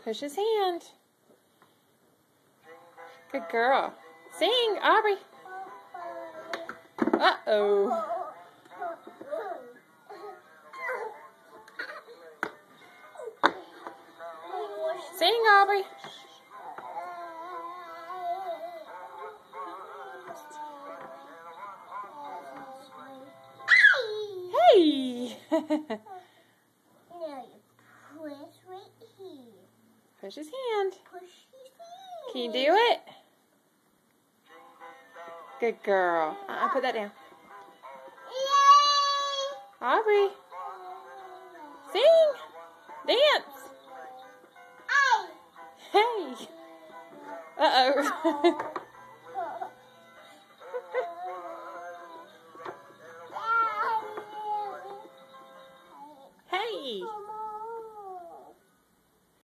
Push his hand. Good girl. Sing, Aubrey. Uh-oh. Sing, Aubrey. Hey! Now you push right here. Push his hand. Push his hand. Can you do it? Good girl. Put that down. Yay! Aubrey. Sing. Dance. Hey! Hey. Uh-oh.